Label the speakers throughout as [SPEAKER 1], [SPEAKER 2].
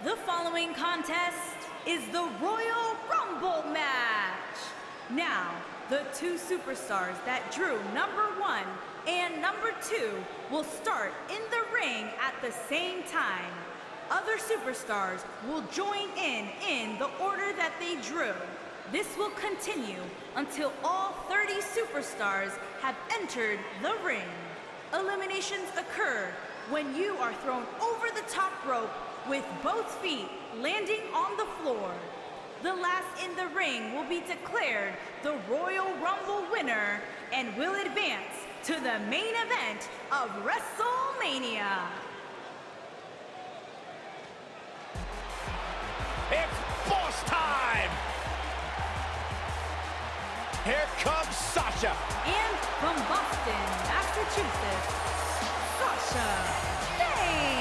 [SPEAKER 1] The following contest is the Royal Rumble match. Now, the two superstars that drew number 1 and number 2 will start in the ring at the same time. Other superstars will join in the order that they drew. This will continue until all 30 superstars have entered the ring. Eliminations occur when you are thrown over the top rope with both feet landing on the floor. The last in the ring will be declared the Royal Rumble winner and will advance to the main event of WrestleMania.
[SPEAKER 2] It's boss time! Here comes Sasha.
[SPEAKER 1] And from Boston, Massachusetts, Sasha Banks.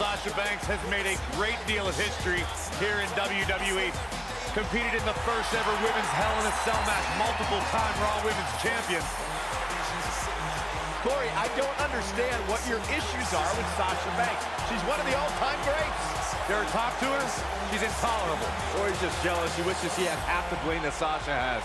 [SPEAKER 2] Sasha Banks has made a great deal of history here in WWE. Competed in the first ever women's Hell in a Cell match, multiple-time Raw Women's Champion. Corey, I don't understand what your issues are with Sasha Banks. She's one of the all-time greats. There are top to her, she's intolerable. Or he's just jealous. He wishes he had half the bling that Sasha has.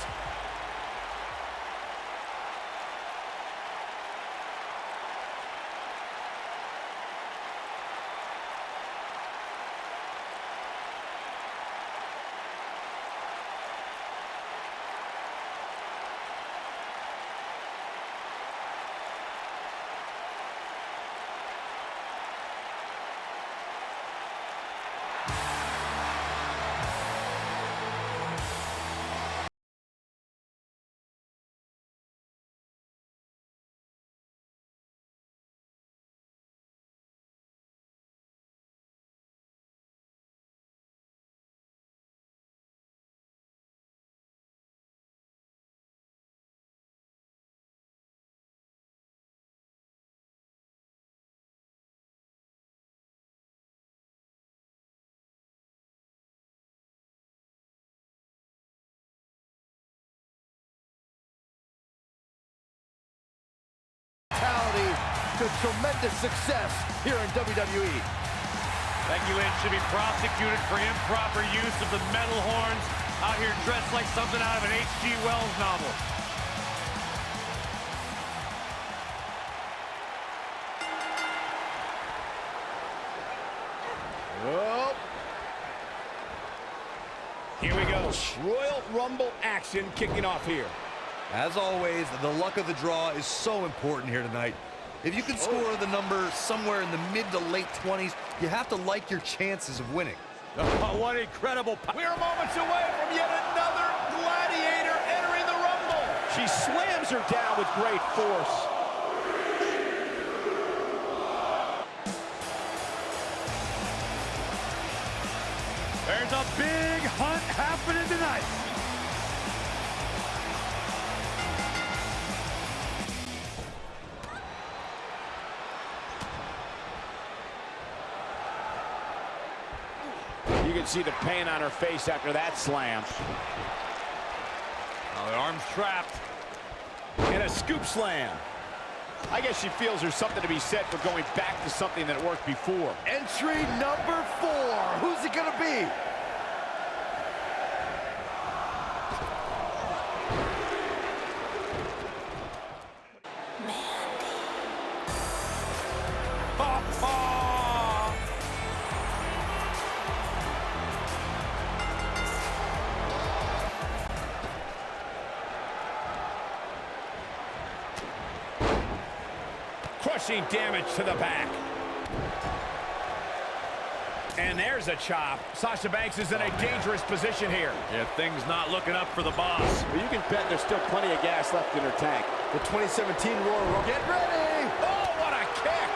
[SPEAKER 3] To tremendous success here in WWE.
[SPEAKER 2] Becky Lynch should be prosecuted for improper use of the metal horns, out here dressed like something out of an H.G. Wells novel.
[SPEAKER 3] Oh.
[SPEAKER 2] Here we go.
[SPEAKER 3] Royal Rumble action kicking off here.
[SPEAKER 4] As always, the luck of the draw is so important here tonight. If you can score the number somewhere in the mid to late 20s, you have to like your chances of winning.
[SPEAKER 2] Oh, what incredible...
[SPEAKER 3] We're moments away from yet another gladiator entering the Rumble. She slams her down with great force.
[SPEAKER 2] There's a big hunt happening tonight.
[SPEAKER 3] You can see the pain on her face after that slam.
[SPEAKER 2] Oh, the arm's trapped.
[SPEAKER 3] And a scoop slam. I guess she feels there's something to be said for going back to something that worked before. Entry number 4. Who's it gonna be? Crushing damage to the back. And there's a chop. Sasha Banks is in a dangerous position here.
[SPEAKER 2] Yeah, things not looking up for the boss.
[SPEAKER 3] But you can bet there's still plenty of gas left in her tank. The 2017 Royal Rumble. Get ready! Oh, what a kick!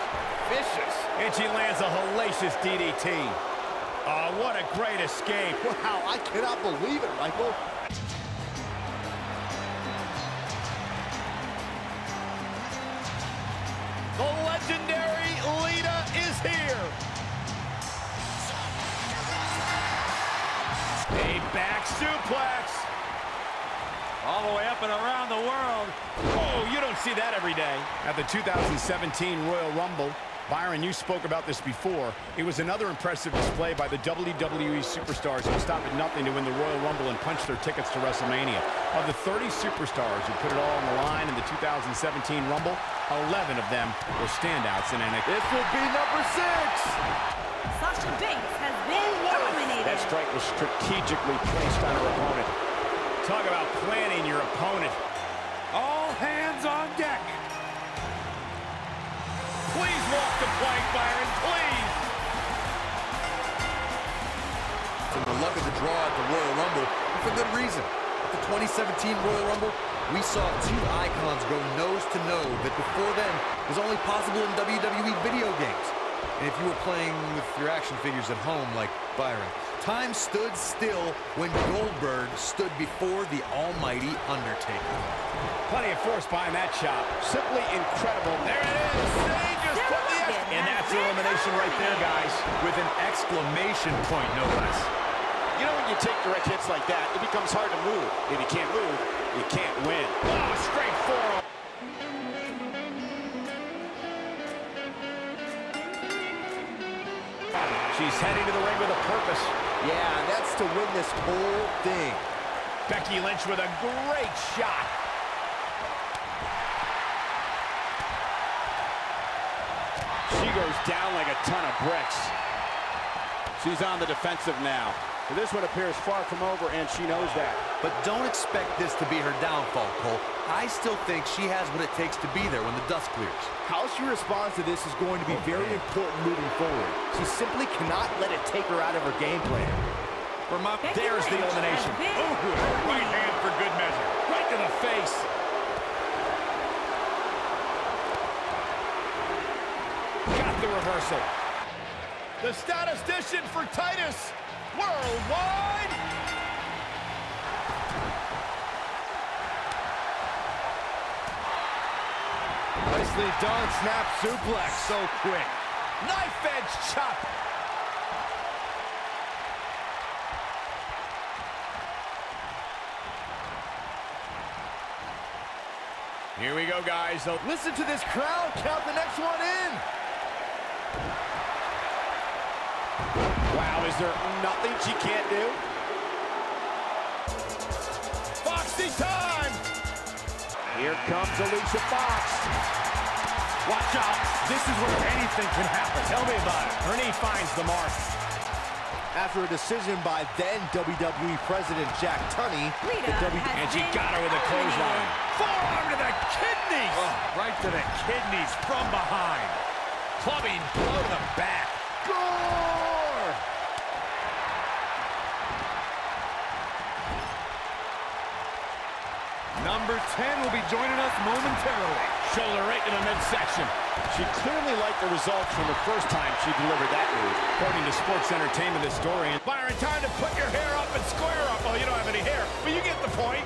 [SPEAKER 3] Vicious. And she lands a hellacious DDT. Oh, what a great escape. Wow, I cannot believe it, Michael. Back suplex. All the way up and around the world. Oh, you don't see that every day. At the 2017 Royal Rumble, Byron, you spoke about this before. It was another impressive display by the WWE superstars who stopped at nothing to win the Royal Rumble and punch their tickets to WrestleMania. Of the 30 superstars who put it all on the line in the 2017 Rumble, 11 of them were standouts in NXT.
[SPEAKER 2] This will be number 6.
[SPEAKER 1] Sasha Banks has been eliminated.
[SPEAKER 3] That strike was strategically placed on her opponent. Talk about planning your opponent. All hands on deck. Please walk the plank, Byron, please.
[SPEAKER 4] And the luck of the draw at the Royal Rumble, and for good reason. At the 2017 Royal Rumble, we saw two icons go nose to nose that before then was only possible in WWE video games. And if you were playing with your action figures at home like Byron, time stood still when Goldberg stood before the almighty Undertaker.
[SPEAKER 3] Plenty of force behind that chop. Simply incredible. There it is. They just put the and that's elimination right there, guys. With an exclamation point, no less.
[SPEAKER 2] You know when you take direct hits like that, it becomes hard to move. If you can't move, you can't win.
[SPEAKER 3] Oh, straight forearm. She's heading to the ring with a purpose.
[SPEAKER 2] Yeah, and that's to win this whole thing.
[SPEAKER 3] Becky Lynch with a great shot. She goes down like a ton of bricks.
[SPEAKER 2] She's on the defensive now. This one appears far from over, and she knows that.
[SPEAKER 4] But don't expect this to be her downfall, Cole. I still think she has what it takes to be there when the dust clears.
[SPEAKER 2] How she responds to this is going to be very important moving forward. She simply cannot let it take her out of her game plan.
[SPEAKER 3] There's the elimination. Oh, right hand for good measure. Right to the face. Got the reversal. The statistician for Titus Worldwide.
[SPEAKER 2] Nicely done, snap suplex.
[SPEAKER 3] So quick. Knife edge chop. Here we go, guys.
[SPEAKER 2] Listen to this crowd count the next one in.
[SPEAKER 3] Wow, is there nothing she can't do? Foxy time! Here comes Alicia Fox. Watch out. This is where anything can happen. Tell me about it. Her knee finds the mark.
[SPEAKER 2] After a decision by then WWE President Jack Tunney,
[SPEAKER 3] and she got her with a clothesline. Forearm to the kidneys!
[SPEAKER 2] Oh, right to the kidneys from behind.
[SPEAKER 3] Clubbing blow to the back.
[SPEAKER 2] Gore!
[SPEAKER 4] Number 10 will be joining us momentarily.
[SPEAKER 3] Shoulder right to the midsection.
[SPEAKER 2] She clearly liked the results from the first time she delivered that move.
[SPEAKER 3] According to Sports Entertainment historian, Byron, time to put your hair up and square up. Oh, you don't have any hair, but you get the point.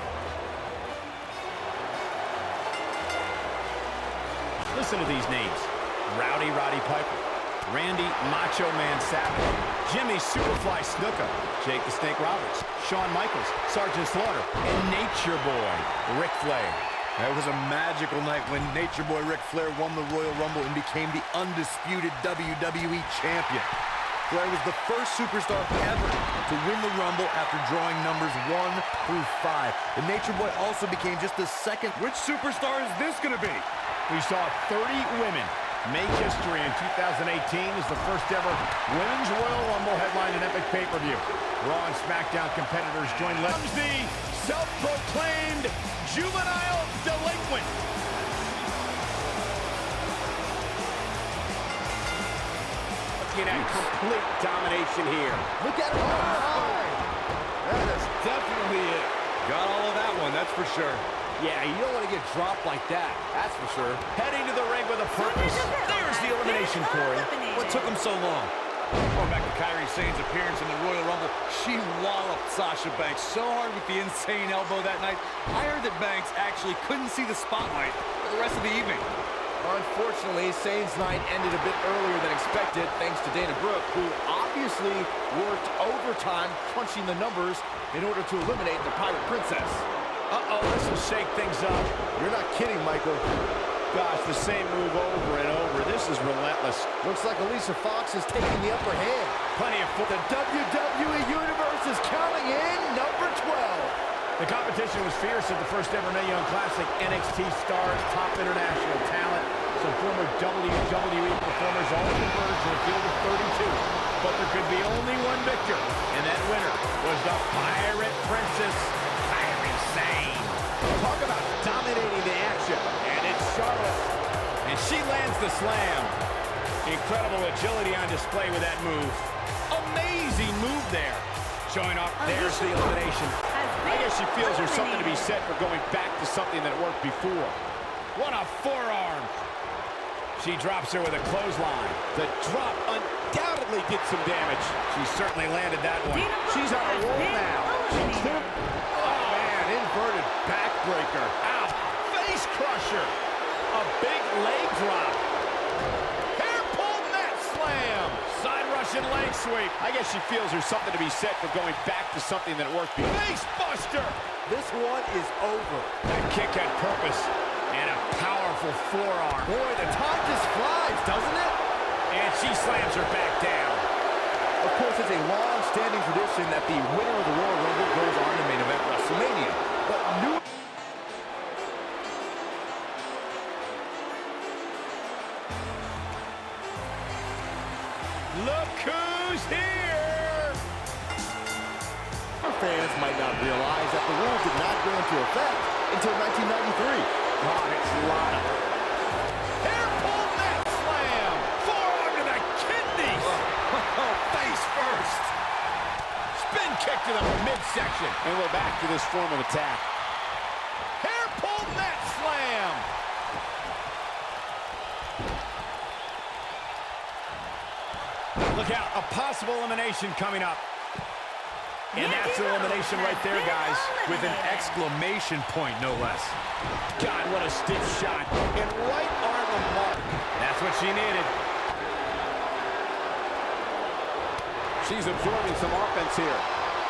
[SPEAKER 3] Listen to these names. Rowdy Roddy Piper, Randy Macho Man Savage, Jimmy Superfly Snuka, Jake the Snake Roberts, Shawn Michaels, Sergeant Slaughter, and Nature Boy Ric Flair.
[SPEAKER 4] That was a magical night when Nature Boy Ric Flair won the Royal Rumble and became the undisputed WWE Champion. Flair was the first superstar ever to win the Rumble after drawing numbers 1 through 5. The Nature Boy also became just the second. Which superstar is this going to be?
[SPEAKER 3] We saw 30 women make history in 2018 as the first ever Women's Royal Rumble headlined an epic pay-per-view. Raw and SmackDown competitors joined. Comes the self-proclaimed juvenile delinquent. Looking at complete domination here.
[SPEAKER 2] Look at her high. That is definitely it.
[SPEAKER 4] Got all of that one, that's for sure.
[SPEAKER 2] Yeah, you don't want to get dropped like that, that's for sure.
[SPEAKER 3] Heading to the ring with a purpose. There's the elimination, Corey.
[SPEAKER 4] What took him so long? Going back to Kairi Sane's appearance in the Royal Rumble, she walloped Sasha Banks so hard with the insane elbow that night. I heard that Banks actually couldn't see the spotlight for the rest of the evening.
[SPEAKER 2] Unfortunately, Sane's night ended a bit earlier than expected thanks to Dana Brooke, who opted
[SPEAKER 3] obviously worked overtime, crunching the numbers in order to eliminate the Pirate Princess.
[SPEAKER 2] Uh-oh, this will shake things up.
[SPEAKER 3] You're not kidding, Michael.
[SPEAKER 2] Gosh, the same move over and over. This is relentless.
[SPEAKER 3] Looks like Alicia Fox is taking the upper hand.
[SPEAKER 2] Plenty of foot.
[SPEAKER 3] The WWE Universe is counting in number 12.
[SPEAKER 2] The competition was fierce at the first ever Mae Young Classic. NXT stars, top international talent, some former WWE performers all converged in a field of 32. But there could be only one victor, and that winner was the Pirate Princess, Kairi Sane. Talk about dominating the action. And it's Charlotte. And she lands the slam. Incredible agility on display with that move. Amazing move there. Showing off, there's the elimination. I guess she feels there's something to be said for going back to something that worked before. What a forearm. She drops her with a clothesline. The drop undoubtedly did some damage. She certainly landed that one. She's on a roll now. Oh, man, inverted backbreaker. Ow, face crusher. A big leg drop. Hair pull net slam. Side Russian leg sweep. I guess she feels there's something to be said for going back to something that worked before. Face buster.
[SPEAKER 3] This one is over.
[SPEAKER 2] That kick had purpose. And a powerful forearm.
[SPEAKER 3] Boy, the time just flies, doesn't it?
[SPEAKER 2] And she slams her back down.
[SPEAKER 3] Of course, it's a long-standing tradition that the winner of the Royal Rumble goes on to main event WrestleMania. But new...
[SPEAKER 2] Look who's here!
[SPEAKER 3] Fans might not realize that the rules did not go into effect until 1993.
[SPEAKER 2] God, it's Lana. Hair pull net slam! Forearm to the kidneys! Face first! Spin kick to the midsection. And we're back to this form of attack. Hair pull net slam! Look out, a possible elimination coming up. And that's elimination right there, guys, with an exclamation point, no less. God, what a stiff shot. And right on the mark. That's what she needed. She's absorbing some offense here.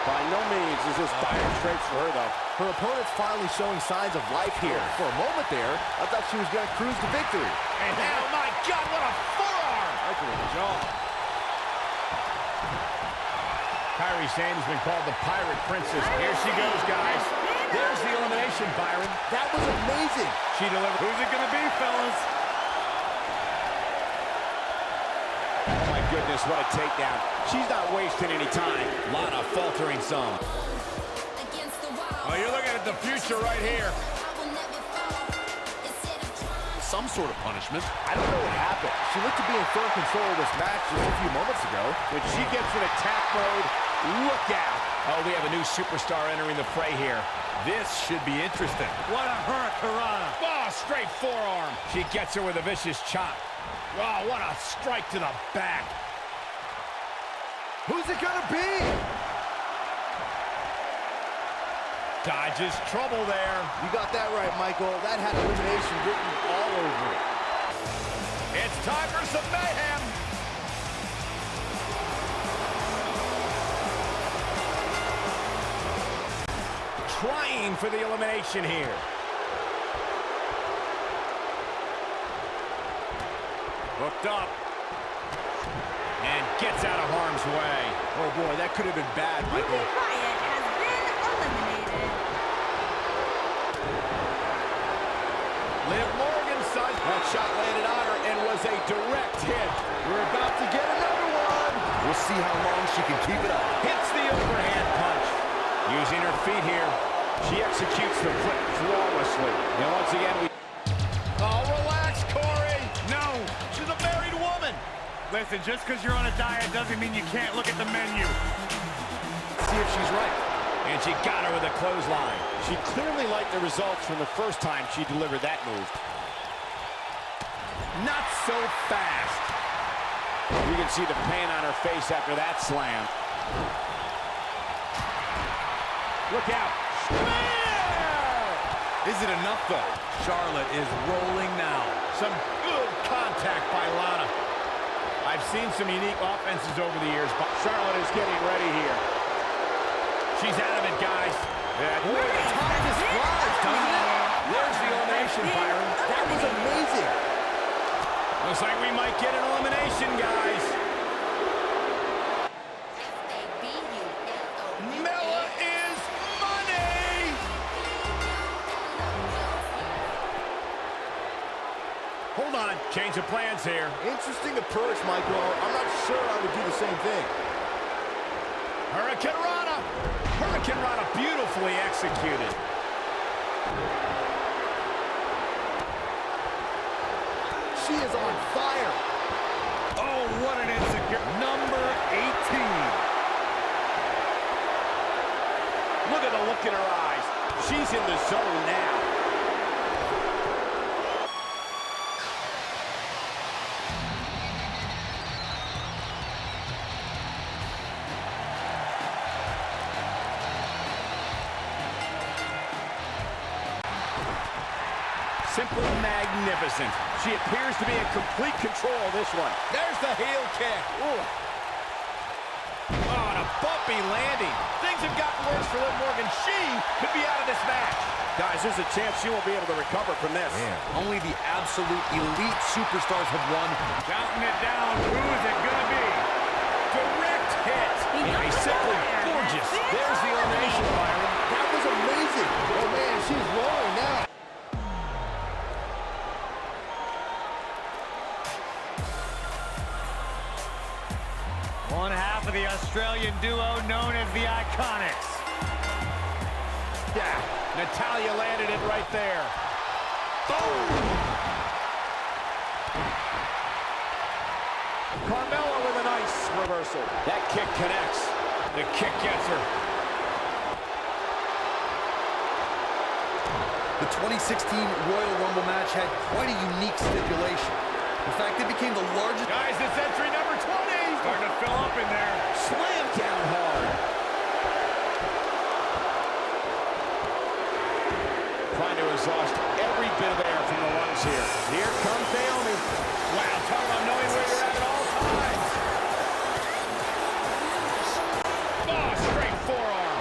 [SPEAKER 2] By no means is this dire straits for her, though.
[SPEAKER 3] Her opponent's finally showing signs of life here. For a moment there, I thought she was going to cruise to victory.
[SPEAKER 2] And oh my God, what a forearm!
[SPEAKER 3] Michael with the jaw.
[SPEAKER 2] Kairi Sane has been called the Pirate Princess. Here she goes, guys. There's the elimination, Byron.
[SPEAKER 3] That was amazing.
[SPEAKER 2] She delivered. Who's it going to be, fellas? Oh, my goodness, what a takedown. She's not wasting any time. Lana faltering some. Oh, you're looking at the future right here.
[SPEAKER 3] Some sort of punishment. I don't know what happened. She looked to be in full control of this match just a few moments ago.
[SPEAKER 2] When she gets in attack mode, look out. Oh, we have a new superstar entering the fray here. This should be interesting. What a hurricanrana. Oh, straight forearm. She gets her with a vicious chop. Oh, what a strike to the back.
[SPEAKER 3] Who's it gonna be?
[SPEAKER 2] Dodges trouble there.
[SPEAKER 3] You got that right, Michael. That had elimination written all over it.
[SPEAKER 2] It's time for some mayhem. Trying for the elimination here. Hooked up. And gets out of harm's way.
[SPEAKER 3] Oh, boy, that could have been bad, Michael.
[SPEAKER 1] Wyatt has been eliminated.
[SPEAKER 2] Liv Morgan, son. That shot landed on her and was a direct hit.
[SPEAKER 3] We're about to get another one. We'll see how long she can keep it up.
[SPEAKER 2] Hits the overhand punch. Using her feet here, she executes the flip flawlessly. And once again, we... Oh, relax, Corey. No, she's a married woman. Listen, just because you're on a diet doesn't mean you can't look at the menu.
[SPEAKER 3] See if she's right.
[SPEAKER 2] And she got her with a clothesline. She clearly liked the results from the first time she delivered that move. Not so fast. You can see the pain on her face after that slam. Look out.
[SPEAKER 3] Is it enough, though? Charlotte is rolling now.
[SPEAKER 2] Some good contact by Lana. I've seen some unique offenses over the years, but Charlotte is getting ready here. She's out of it, guys.
[SPEAKER 3] Boy, the time just flies, doesn't it?
[SPEAKER 2] There's the elimination, Byron.
[SPEAKER 3] That was amazing.
[SPEAKER 2] Looks like we might get an elimination, guys. Mella is money! Hold on, change of plans here.
[SPEAKER 3] Interesting approach, Michael. I'm not sure I would do the same thing.
[SPEAKER 2] Hurricane Rana! Hurricane Rana beautifully executed.
[SPEAKER 3] She is on fire.
[SPEAKER 2] Oh, what an insecure.
[SPEAKER 3] Number 18.
[SPEAKER 2] Look at the look in her eyes. She's in the zone now. Simply magnificent. She appears to be in complete control of this one. There's the heel kick. Ooh. Oh, and a bumpy landing. Things have gotten worse for Liv Morgan. She could be out of this match. Guys, there's a chance she won't be able to recover from this.
[SPEAKER 4] Man, only the absolute elite superstars have won.
[SPEAKER 2] Counting it down. Who is it going to be? Direct hit. A simply gorgeous. There's the elimination, Byron.
[SPEAKER 3] That was amazing. Oh, man, she's rolling now.
[SPEAKER 5] One half of the Australian duo known as the Iconics.
[SPEAKER 2] Yeah, Natalya landed it right there. Boom! Carmella with a nice reversal. That kick connects. The kick gets her.
[SPEAKER 4] The 2016 Royal Rumble match had quite a unique stipulation. In fact, it became the largest...
[SPEAKER 2] Guys, it's entry number 20. Starting to fill up in there. Slam down hard. Trying to exhaust every bit of air from the lungs here. Here comes Naomi. Wow, talk about knowing where you're at all times. Oh, straight forearm.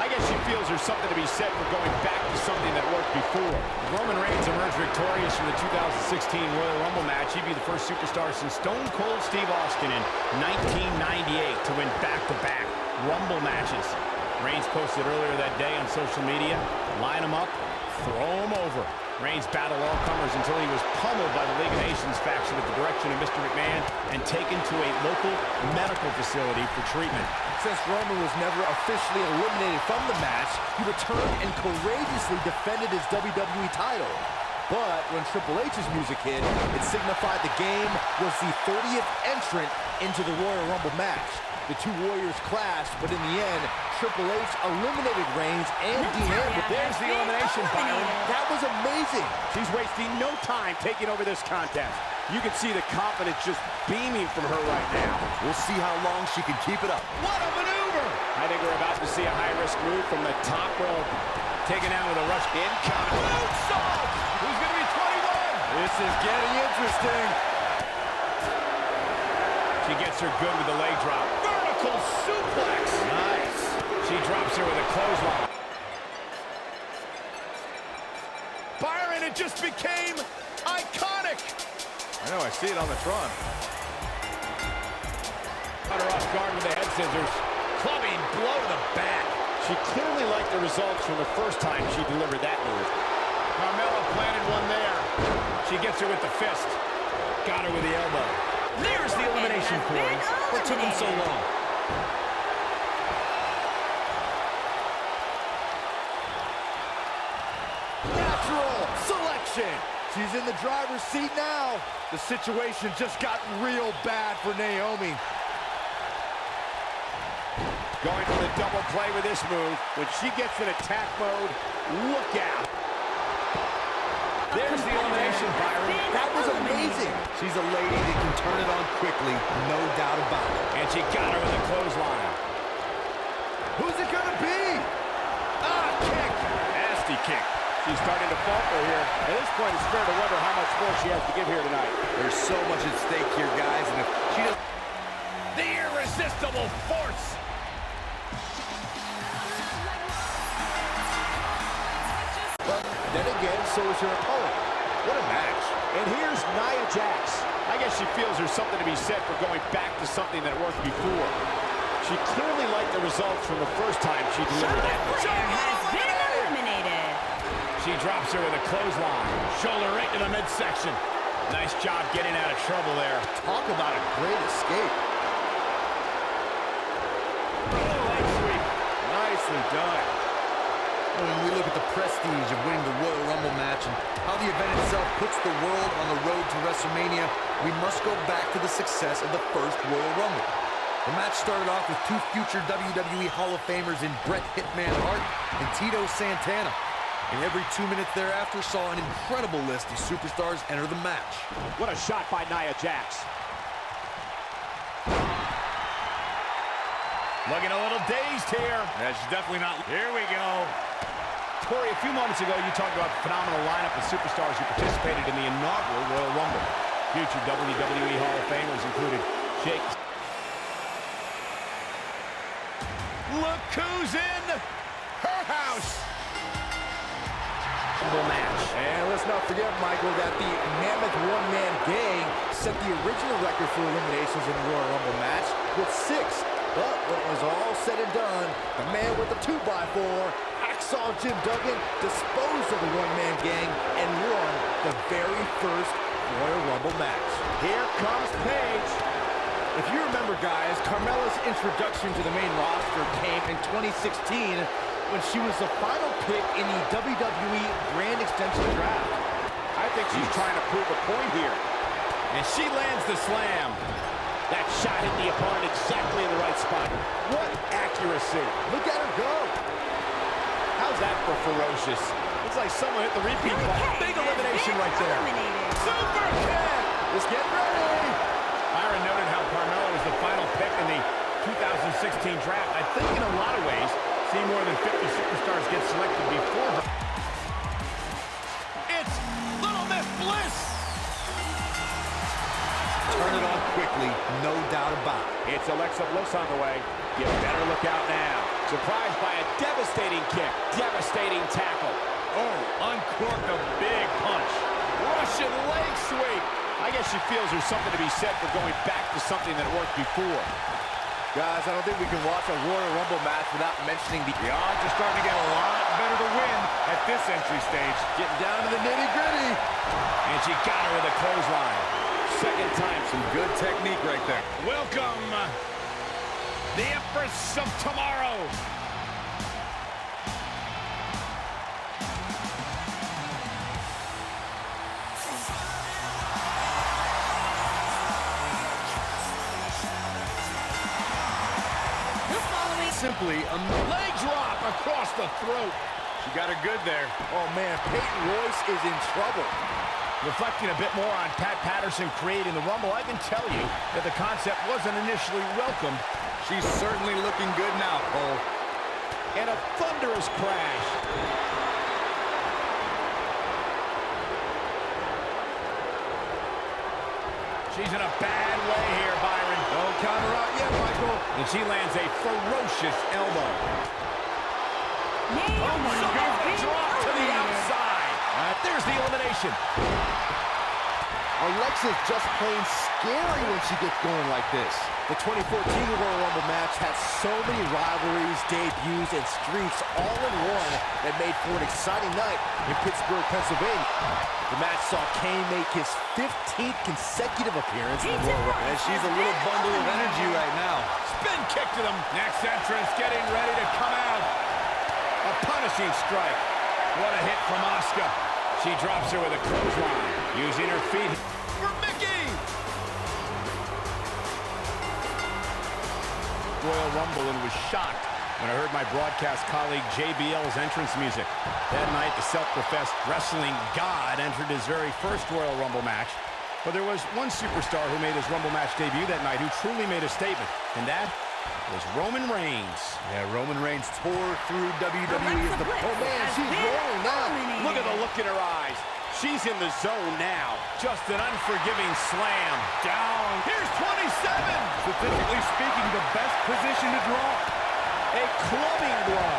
[SPEAKER 2] I guess she feels there's something to be said for going back to something that worked before. Roman Reigns emerged victorious from the 2016 Royal Rumble match. He'd be the first superstar since Stone Cold Steve Austin in 1998 to win back-to-back Rumble matches. Reigns posted earlier that day on social media, line him up, throw him over. Reigns battled all comers until he was pummeled by the League of Nations faction at the direction of Mr. McMahon and taken to a local medical facility for treatment.
[SPEAKER 3] Since Roman was never officially eliminated from the match, he returned and courageously defended his WWE title. But when Triple H's music hit, it signified the game was the 30th entrant into the Royal Rumble match. The two Warriors clashed, but in the end, Triple H eliminated Reigns and Dean Ambrose.
[SPEAKER 2] There's the elimination, Byron.
[SPEAKER 3] That was amazing.
[SPEAKER 2] She's wasting no time taking over this contest. You can see the confidence just beaming from her right now.
[SPEAKER 4] We'll see how long she can keep it up.
[SPEAKER 2] What a maneuver! I think we're about to see a high-risk move from the top rope. Taken down with a rush in counter. Moonsault! Who's going to be 21?
[SPEAKER 3] This is getting interesting.
[SPEAKER 2] She gets her good with the leg drop. Vertical suplex. Nice. She drops her with a clothesline. Byron, it just became iconic.
[SPEAKER 3] I know, I see it on the front.
[SPEAKER 2] Cut her off guard with the head scissors. Clubbing blow to the back. She clearly liked the results from the first time she delivered that move. Carmella planted one there. She gets her with the fist. Got her with the elbow. There's the elimination, Corey.
[SPEAKER 4] What took him so long?
[SPEAKER 3] Natural selection. She's in the driver's seat now. The situation just got real bad for Naomi.
[SPEAKER 2] Going for the double play with this move. When she gets in attack mode, look out. There's the elimination, Byron.
[SPEAKER 3] That was amazing.
[SPEAKER 4] She's a lady that can turn it on quickly, no doubt about it.
[SPEAKER 2] And she got her with a clothesline.
[SPEAKER 3] Who's it gonna be?
[SPEAKER 2] Ah, kick. Nasty kick. She's starting to falter here. At this point, it's fair to wonder how much more she has to give here tonight.
[SPEAKER 4] There's so much at stake here, guys, and if she does...
[SPEAKER 2] The irresistible force.
[SPEAKER 3] But then again, so is her opponent. What a match. And here's Nia Jax.
[SPEAKER 2] I guess she feels there's something to be said for going back to something that worked before. She clearly liked the results from the first time she delivered that.
[SPEAKER 1] Flair has been eliminated.
[SPEAKER 2] She drops her with a clothesline. Shoulder right to the midsection. Nice job getting out of trouble there.
[SPEAKER 3] Talk about a great escape.
[SPEAKER 2] Leg sweep. Nicely done.
[SPEAKER 4] When we look at the prestige of winning the Royal Rumble match and how the event itself puts the world on the road to WrestleMania, we must go back to the success of the first Royal Rumble. The match started off with two future WWE Hall of Famers in Bret Hitman Hart and Tito Santana. And every 2 minutes thereafter saw an incredible list of superstars enter the match.
[SPEAKER 2] What a shot by Nia Jax. Looking a little dazed here.
[SPEAKER 5] Yeah, she's definitely not. Here we go.
[SPEAKER 2] Corey, a few moments ago, you talked about the phenomenal lineup of superstars who participated in the inaugural Royal Rumble. Future WWE Hall of Famers included Jake. Look who's in her house. Match.
[SPEAKER 3] And let's not forget, Michael, that the Mammoth one-man gang set the original record for eliminations in the Royal Rumble match with 6. But when it was all said and done, the man with the 2x4, Hacksaw Jim Duggan, disposed of the one-man gang and won the very first Royal Rumble match. Here comes Paige. If you remember, guys, Carmella's introduction to the main roster came in 2016 when she was the final pick in the WWE Grand Extension Draft.
[SPEAKER 2] I think she's trying to prove a point here. And she lands the slam. That shot hit the opponent exactly in the right spot. What accuracy.
[SPEAKER 3] Look at her go.
[SPEAKER 2] How's that for ferocious? It's like someone hit the repeat button. Big elimination right there. Super kick.
[SPEAKER 3] Let's get ready.
[SPEAKER 2] Byron noted how Carmella was the final pick in the 2016 draft. I think in a lot of ways, see more than 50 superstars get selected before her. It's Little Miss Bliss.
[SPEAKER 4] Turn it on quickly, no doubt about it.
[SPEAKER 2] It's Alexa Bliss on the way. You better look out now. Surprised by a devastating kick. Devastating tackle. Oh, uncorked a big punch. Russian leg sweep. I guess she feels there's something to be said for going back to something that worked before.
[SPEAKER 3] Guys, I don't think we can watch a Royal Rumble match without mentioning the
[SPEAKER 5] odds are starting to get a lot better to win at this entry stage.
[SPEAKER 3] Getting down to the nitty-gritty.
[SPEAKER 2] And she got her with a clothesline. Second time.
[SPEAKER 5] Some good technique right there.
[SPEAKER 2] Welcome, the Empress of Tomorrow.
[SPEAKER 4] Simply a
[SPEAKER 2] Leg drop across the throat.
[SPEAKER 5] She got her good there.
[SPEAKER 3] Oh, man, Peyton Royce is in trouble.
[SPEAKER 2] Reflecting a bit more on Pat Patterson creating the Rumble, I can tell you that the concept wasn't initially welcomed.
[SPEAKER 5] She's certainly looking good now, Cole.
[SPEAKER 2] And a thunderous crash. She's in a bad way here, Byron.
[SPEAKER 3] Don't count her out yet, Michael.
[SPEAKER 2] And she lands a ferocious elbow.
[SPEAKER 1] Naomi has been
[SPEAKER 2] Drop to the
[SPEAKER 1] eliminated.
[SPEAKER 2] outside. There's the elimination.
[SPEAKER 3] Alexa's just plain scary when she gets going like this. The 2014 Royal Rumble match had so many rivalries, debuts, and streaks all in one that made for an exciting night in Pittsburgh, Pennsylvania. The match saw Kane make his 15th consecutive appearance in the Royal Rumble.
[SPEAKER 4] And she's a little bundle of energy right now.
[SPEAKER 2] Spin kick to them. Next entrance getting ready to come out. A punishing strike. What a hit from Asuka. She drops her with a clothesline, using her feet for Mickey. Royal Rumble and was shocked when I heard my broadcast colleague JBL's entrance music. That night, the self-professed wrestling god entered his very first Royal Rumble match. But there was one superstar who made his Rumble match debut that night who truly made a statement, and that was Roman Reigns.
[SPEAKER 4] Yeah, Roman Reigns tore through WWE as the...
[SPEAKER 1] Bliss
[SPEAKER 4] Oh, man,
[SPEAKER 1] has
[SPEAKER 4] she's
[SPEAKER 1] been
[SPEAKER 4] rolling now.
[SPEAKER 1] eliminated.
[SPEAKER 2] Look at the look in her eyes. She's in the zone now. Just an unforgiving slam. Down. Here's 27.
[SPEAKER 3] Statistically speaking, the best position to draw.
[SPEAKER 2] A clubbing blow.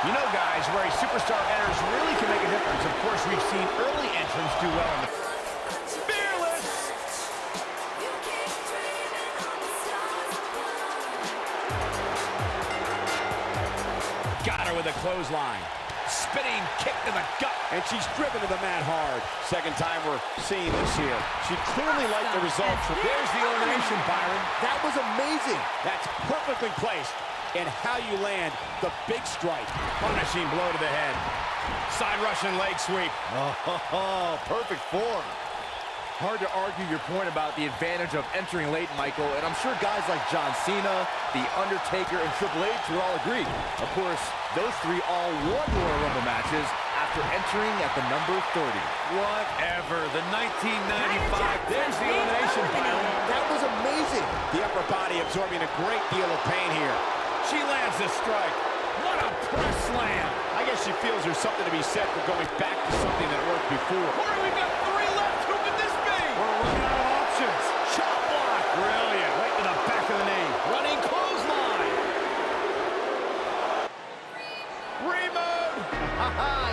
[SPEAKER 2] You know, guys, where a superstar enters really can make a difference. Of course, we've seen early entrants do well in the... Fearless! Got her with a clothesline. Spinning kick to the gut. And she's driven to the mat hard. Second time we're seeing this here. She clearly liked the result. There's the elimination, Byron.
[SPEAKER 4] That was amazing.
[SPEAKER 2] That's perfectly placed. And how you land the big strike. Punishing blow to the head. Side Russian leg sweep.
[SPEAKER 4] Oh, perfect form. Hard to argue your point about the advantage of entering late, Michael, and I'm sure guys like John Cena, The Undertaker, and Triple H would all agree. Of course, those three all won Royal Rumble matches after entering at the number 30.
[SPEAKER 3] Whatever. The 1995.
[SPEAKER 2] There's the elimination, Byron.
[SPEAKER 4] That was amazing.
[SPEAKER 2] The upper body absorbing a great deal of pain here. She lands a strike. What a press slam. I guess she feels there's something to be said for going back to something that worked before.
[SPEAKER 3] Corey, we've got 3 left. Who could this be?
[SPEAKER 2] We're running out of options. Chop block. Brilliant. Right to the back of the knee. Running clothesline. Remote.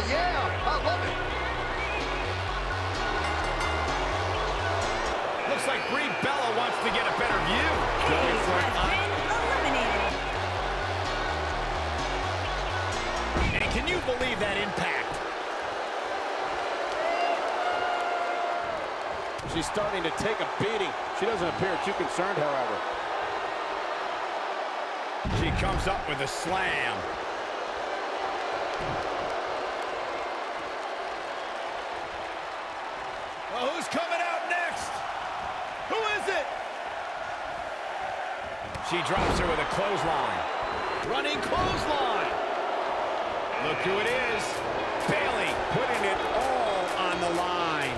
[SPEAKER 4] Yeah, I love it.
[SPEAKER 2] Looks like Brie Bella wants to get a better view.
[SPEAKER 1] Hayes has been eliminated.
[SPEAKER 2] And can you believe that impact? She's starting to take a beating. She doesn't appear too concerned, however. She comes up with a slam. Well, who's coming out next? Who is it? She drops her with a clothesline. Running clothesline. Look who it is. Bayley putting it all on the line.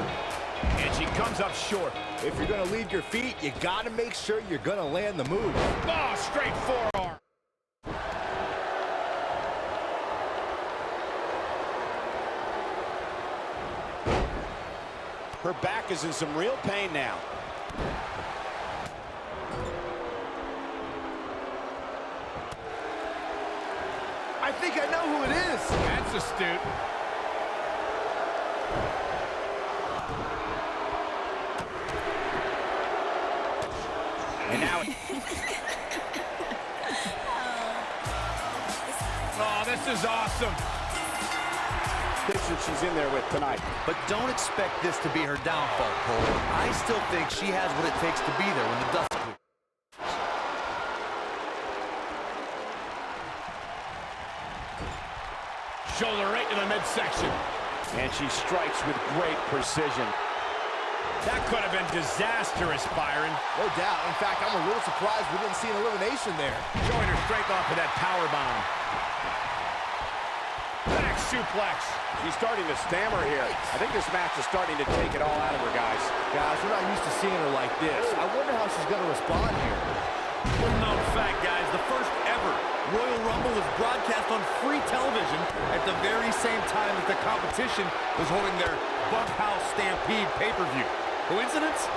[SPEAKER 2] And she comes up short.
[SPEAKER 4] If you're going to leave your feet, you got to make sure you're going to land the move.
[SPEAKER 2] Oh, straight forearm. Her back is in some real pain now.
[SPEAKER 4] I think I know who it is.
[SPEAKER 2] That's astute. And now oh, this is awesome. Picture she's in there with tonight.
[SPEAKER 4] But don't expect this to be her downfall, Cole. I still think she has what it takes to be there when the dust clears.
[SPEAKER 2] Shoulder right to the midsection. And she strikes with great precision. That could have been disastrous, Byron.
[SPEAKER 4] No doubt. In fact, I'm a little surprised we didn't see an elimination there.
[SPEAKER 2] Showing her strength off of that power bomb. Back suplex. She's starting to stammer here. I think this match is starting to take it all out of her, guys.
[SPEAKER 4] Guys, we're not used to seeing her like this. I wonder how she's going to respond here.
[SPEAKER 3] Little known fact, guys, the first ever Royal Rumble was broadcast on free television at the very same time that the competition was holding their Bunkhouse Stampede pay-per-view. Coincidence?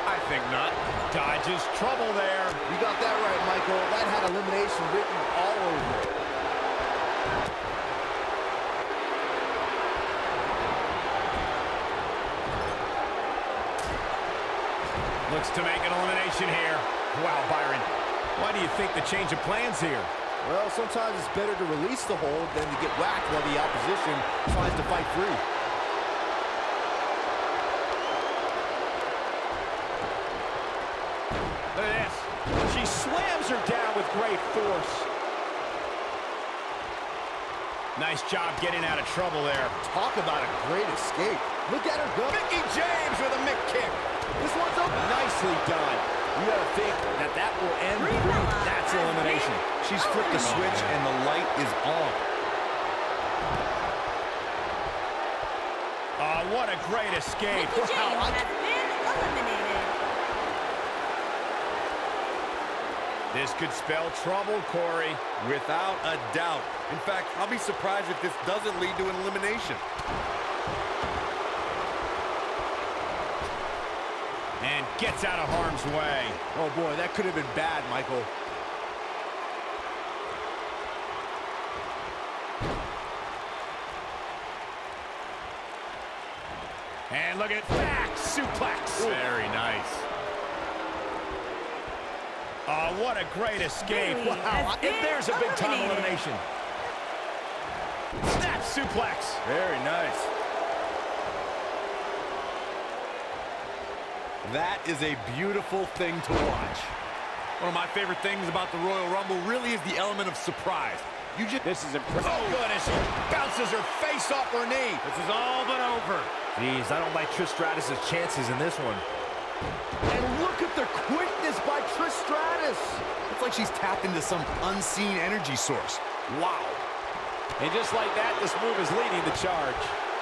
[SPEAKER 3] I think not.
[SPEAKER 2] Dodges trouble there.
[SPEAKER 4] You got that right, Michael. That had elimination written all over it.
[SPEAKER 2] Looks to make an elimination here. Wow, Byron. Why do you think the change of plans here?
[SPEAKER 4] Well, sometimes it's better to release the hold than to get whacked while the opposition tries to fight free.
[SPEAKER 2] Look at this. She slams her down with great force. Nice job getting out of trouble there.
[SPEAKER 4] Talk about a great escape. Look at her go.
[SPEAKER 2] Mickey James with a mick kick. This one's up. Nicely done.
[SPEAKER 4] You gotta think that that will end.
[SPEAKER 3] That's elimination. She's flipped the switch and the light is on.
[SPEAKER 2] Oh, what a great escape.
[SPEAKER 1] Mickey James has been eliminated.
[SPEAKER 2] This could spell trouble, Corey.
[SPEAKER 4] Without a doubt. In fact, I'll be surprised if this doesn't lead to an elimination.
[SPEAKER 2] And gets out of harm's way.
[SPEAKER 3] Oh, boy, that could have been bad, Michael.
[SPEAKER 2] And look at back suplex.
[SPEAKER 3] Ooh.
[SPEAKER 2] Very nice. Oh, what a great escape.
[SPEAKER 1] Bailey
[SPEAKER 2] Wow,
[SPEAKER 1] has
[SPEAKER 2] and
[SPEAKER 1] been
[SPEAKER 2] there's a big-time
[SPEAKER 1] eliminated.
[SPEAKER 2] elimination. Snap suplex.
[SPEAKER 3] Very nice.
[SPEAKER 4] That is a beautiful thing to watch.
[SPEAKER 3] One of my favorite things about the Royal Rumble really is the element of surprise.
[SPEAKER 2] This is impressive. Oh, goodness. She bounces her face off her knee.
[SPEAKER 3] This is all but over.
[SPEAKER 6] Jeez, I don't like Trish Stratus' chances in this one.
[SPEAKER 3] And look at the quickness by Trish Stratus.
[SPEAKER 4] It's like she's tapped into some unseen energy source. Wow.
[SPEAKER 2] And just like that, this move is leading the charge.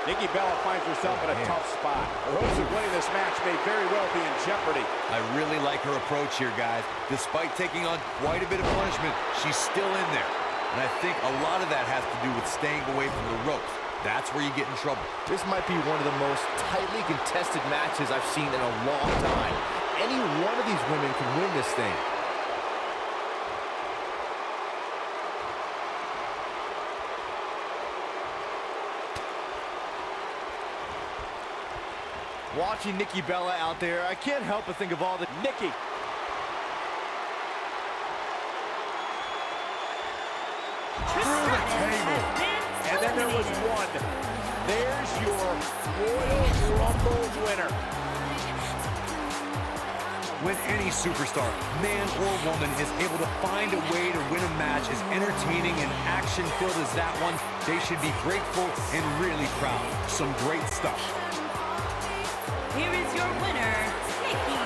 [SPEAKER 2] Nikki Bella finds herself in a tough spot. Her hopes of winning this match may very well be in jeopardy.
[SPEAKER 4] I really like her approach here, guys. Despite taking on quite a bit of punishment, she's still in there. And I think a lot of that has to do with staying away from the ropes. That's where you get in trouble.
[SPEAKER 6] This might be one of the most tightly contested matches I've seen in a long time. Any one of these women can win this thing.
[SPEAKER 3] Watching Nikki Bella out there, I can't help but think of all the...
[SPEAKER 2] Nikki.
[SPEAKER 1] Through
[SPEAKER 3] the table.
[SPEAKER 2] And then there was one. There's your Royal Rumble winner.
[SPEAKER 4] When any superstar, man or woman, is able to find a way to win a match as entertaining and action-filled as that one, they should be grateful and really proud. Some great stuff.
[SPEAKER 1] Here is your winner, Nikki